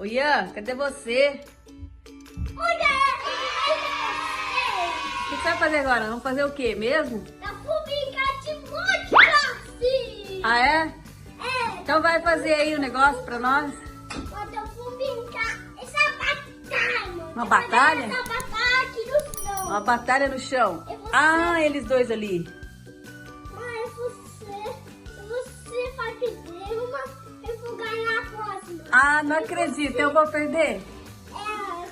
Ô Ian, cadê você? O que você vai fazer agora? Vamos fazer o quê mesmo? Eu vou brincar de monte, Ah, é? É, Então vai fazer aí o negócio pra nós. quando eu vou brincar essa batalha. Uma batalha? Essa batalha aqui no chão. Uma batalha no chão. E você? Ah, eles dois ali. Mas você vai perder uma, eu vou ganhar a próxima. Ah, não acredito, eu vou perder.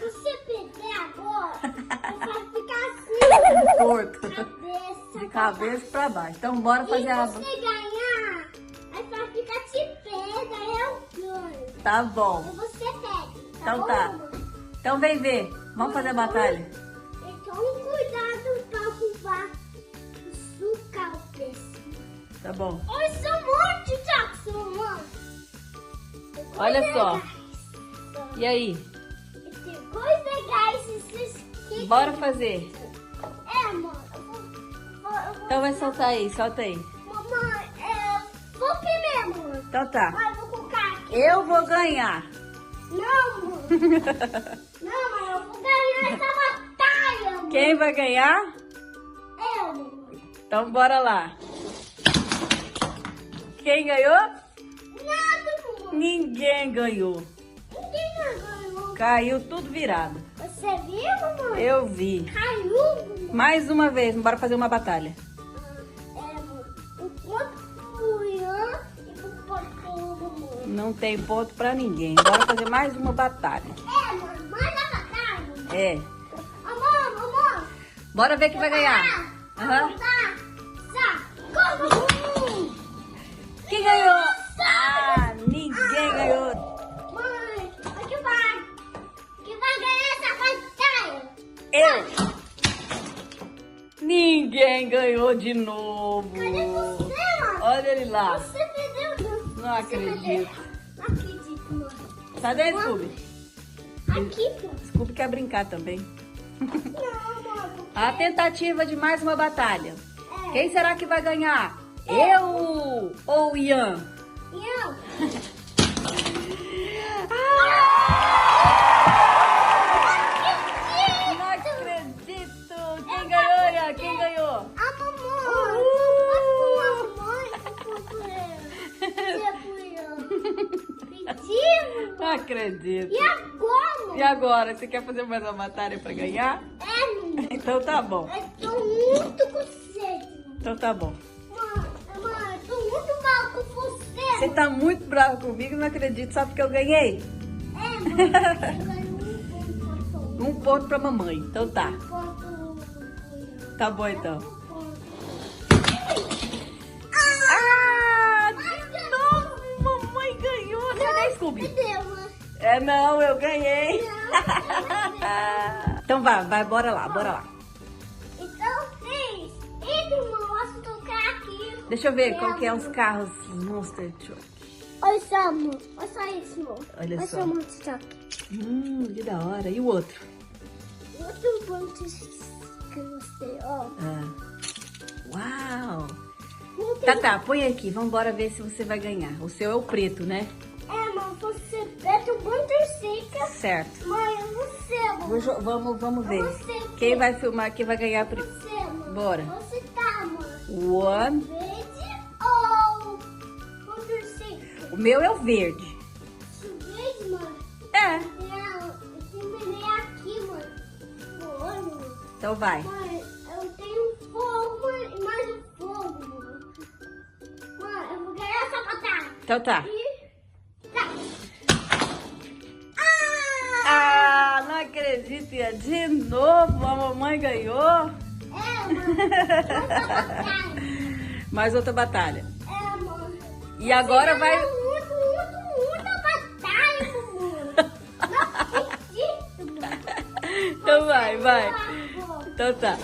Você perder agora, você vai ficar assim, Torto. cabeça. De cabeça pra baixo. Então bora fazer E a... você ganhar, aí vai ficar de pé, daí eu ganho. Tá bom. E você perde. Então bom, tá. mamãe? Então vem ver. Vamos fazer a batalha. Então cuidado pra roubar sucar o peixe. Tá bom. Olha esse monte, Jackson, mano. Olha só. E aí? Tem coisas legais esses. Bora fazer. É, mano. Eu vou, Então vai soltar aí, solta aí. mamãe, vou primeiro, mano. Então tá. Mas eu vou colocar aqui. Eu vou ganhar. Não, mano. Não, mano, eu vou ganhar essa batalha, mano. Quem vai ganhar? Eu, mamãe. Então bora lá. Quem ganhou? Nada, mamãe. Ninguém ganhou. Ninguém ganhou. Caiu tudo virado. Você viu, mamãe? Eu vi. Caiu, mamãe. Mais uma vez, bora fazer uma batalha. Mano. O ponto pro Ian e o ponto pro mamãe. Não tem ponto pra ninguém. Bora fazer mais uma batalha. Mano, mais a batalha, mamãe. É. Amor. Bora ver quem vai ganhar. Aham. Quem ganhou? Ah, ninguém ganhou. Mãe, o que vai? Que vai ganhar essa batalha? Eu. Ninguém ganhou de novo. Cadê você, mano? Olha ele lá. Você perdeu. Não acredito. Não acredito, mano. Tá dentro, Scooby? Aqui, pô. Scooby quer brincar também. Não, mano. A tentativa de mais uma batalha. É. Quem será que vai ganhar? Eu ou o Ian? Ian. Não acredito! Quem ganhou, Ian? Quem ganhou? A mamãe. Eu posso pro Ian. Pediu. Não acredito. E agora? E agora? Você quer fazer mais uma batalha pra ganhar? Menino. Então tá bom. Eu tô muito com sede. Então tá bom. Mãe, eu tô muito mal com você. Você tá muito bravo comigo, não acredito, só porque eu ganhei. Mãe, eu ganhei um ponto. Um ponto pra mamãe. Então tá. Tá bom então. Ah! De novo, mamãe ganhou. Cadê Scooby? Entendeu, mãe? É não, eu ganhei. Então vai, bora lá. Então, fez. Ele, mano, tocar aqui. Deixa eu ver qual que é os carros Monster Truck. Olha só, amor. Olha só isso, amor. Olha só. Olha só, monte de Que da hora. E o outro? outro monte que eu gostei, ó. Uau! Não tem- Tá, põe aqui. Vamos embora ver se você vai ganhar. O seu é o preto, né? mano, você pede o Monster Seca. Certo. Mãe, você, amor. Vamos ver. Você. Quem vai filmar, quem vai ganhar primeiro. Você, mano. Bora. Você tá, mano. One. Verde ou Monster Seca? O meu é o verde. Verde, mano. É. Eu terminei aqui, mano. Mano. Então vai. Mãe, eu tenho fogo e mais um fogo, mano. Mano, eu vou ganhar essa batalha. Então tá. E... Tá. Ah, não acredito. Ia de novo. A mamãe ganhou. Mano. Essa batalha. Mais outra batalha. Mano. E agora Você vai... ganhou muita batalha, mano. Não acredito, mano. Então vai. Bravo. Então tá.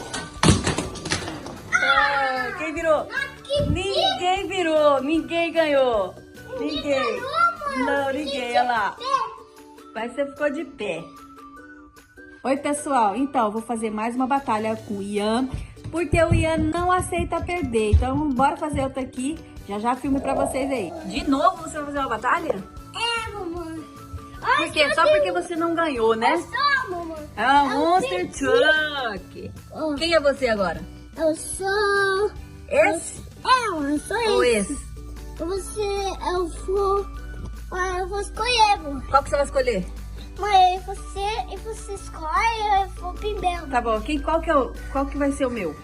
Ah, quem virou? Não acredito. Ninguém virou. Ninguém ganhou. Ninguém. ganhou, mano. Não, ninguém. Olha lá. Mas você ficou de pé. Oi, pessoal. Então, vou fazer mais uma batalha com o Ian, porque o Ian não aceita perder. Então, bora fazer outra aqui. Já filme pra vocês aí. De novo você vai fazer uma batalha? Mamãe. Olha Por quê? Só porque você não ganhou, né? Eu sou, mamãe. É um Monster Truck. Quem é você agora? Eu sou... Esse Eu sou ou esse. esse? Eu vou escolher, amor. Qual que você vai escolher? Mãe, você escolhe, eu vou primeiro. Tá bom. Qual que vai ser o meu?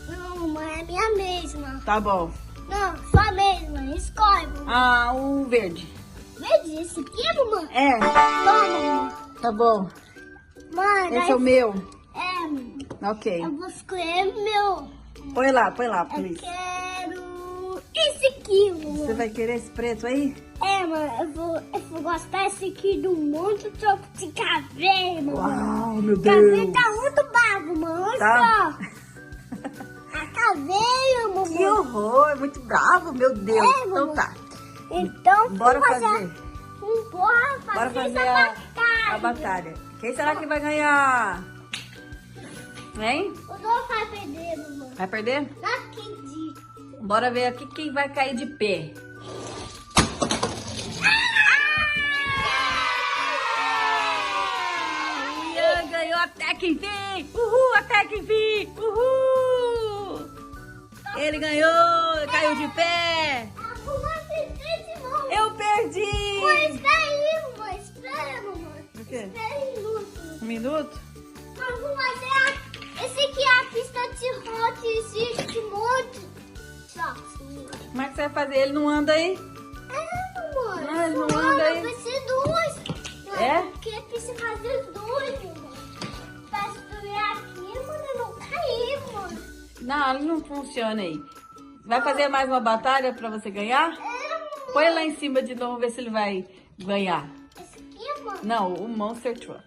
Não, mãe, é minha mesma. Tá bom. Não, sua mesma, escolhe, mamãe. Ah, o verde. Vê esse aqui, mamãe? É. Toma, mamãe. Tá bom. Mãe, Esse é o meu. Ok. eu vou escolher meu. Põe lá, Eu please. quero esse aqui, mamãe. Você vai querer esse preto aí? Mãe, eu vou gostar esse aqui do monte de cabelo, mamãe. Uau, meu Cabelo Deus. tá muito bravo, mamãe. Olha Tá. só. A cabelo, mamãe. Que horror, muito bravo, meu Deus. É, Então mamãe. tá. Então, Bora vamos fazer. Bora Bora fazer essa a batalha. Quem será que vai ganhar? Hein? O Dom vai perder, mamãe. Vai perder? Não acredito. Bora ver aqui quem vai cair de pé. Ian ganhou até que enfim! Uhul, até que enfim! Uhul! Ele ganhou, caiu de pé! Mamãe, perdi, mamãe. Eu perdi! Mãe, espera aí, mamãe. Espera, mamãe. O quê? Espera um minuto. Um minuto? Nós vamos fazer esse aqui é a pista de roda. Existe um monte. Só. Como é que você vai fazer? Ele não anda aí? Mamãe. Ah, ele não anda aí. Vai ser duas. É? Porque precisa fazer dois, mamãe. Pra subir aqui, mano, não cair, mano. Não, ele não funciona aí. Vai fazer mais uma batalha pra você ganhar? Mamãe. Põe lá em cima de novo, ver se ele vai ganhar. Esse aqui, mano. Não, o Monster Truck.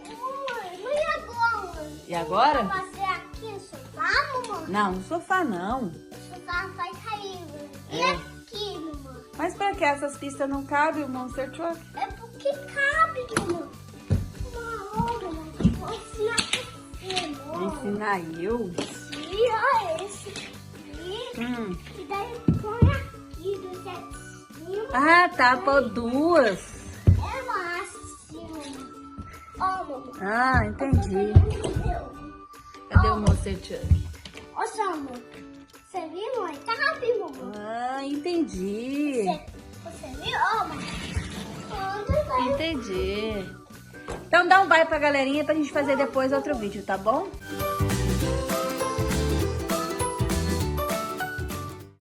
Mamãe, mas e agora, mano? E agora? Vai fazer aqui no sofá, mamãe? Não, no sofá não. O sofá vai cair, mano. E É. aqui, mamãe? Mas pra que essas pistas não cabem o Monster Truck? É porque cabe, mamãe. Mamãe, vou ensinar você, mamãe. Ensinar eu? Tira esse aqui. E daí põe aqui do certinho. Ah, tá, pô, duas. É máximo. Ó, mamãe. Ah, entendi. Entendeu? Cadê o Monster Truck? Ó, só, mamãe. Você viu, mãe? Cabe, mamãe. Ah, entendi. Você viu? Ó, mamãe. Onde vai? Entendi. Então dá um bye pra galerinha pra gente fazer depois outro vídeo, tá bom?